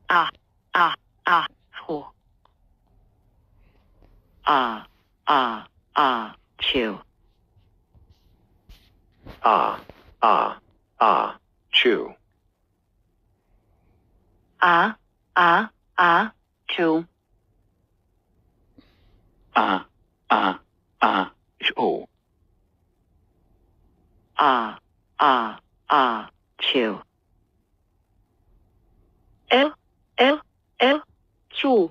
ah, ah, ah, who. Chew. Chew. Chew. Show. Chew. L, chew.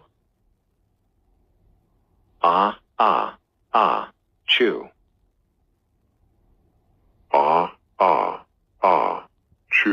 Chew. Chew. Chew. Chew. Chew. Chew.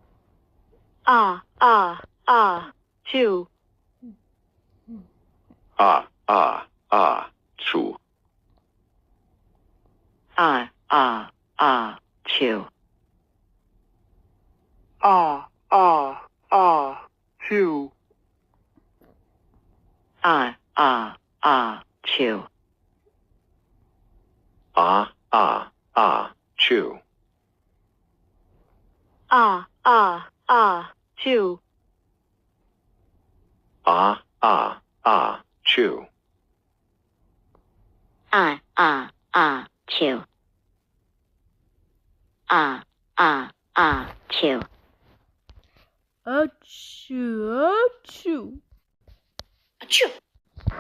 Chew. Chew. Chew. Chew. Chew.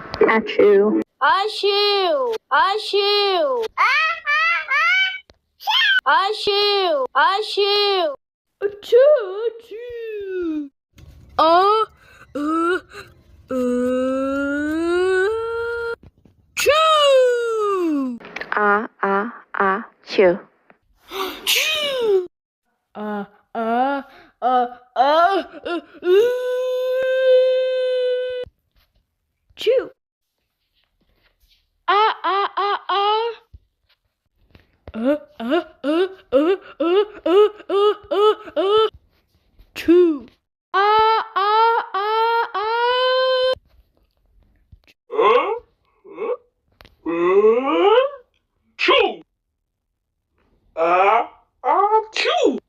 Chew. Achoo. Achoo. Achoo. Achoo. Achoo. Achoo. Achoo. Achoo. Choo. Chew. Choo. Chew. Ah ah ah ah. Chew. Ah ah ah ah. Chew.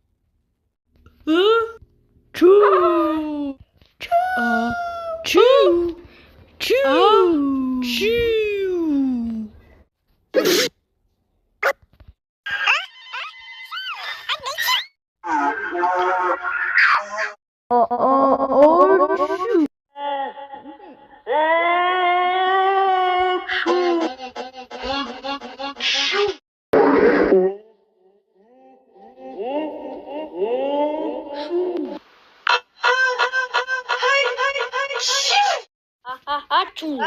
Chew. Chew. Chew. Chew. Chew. Oh, shoot.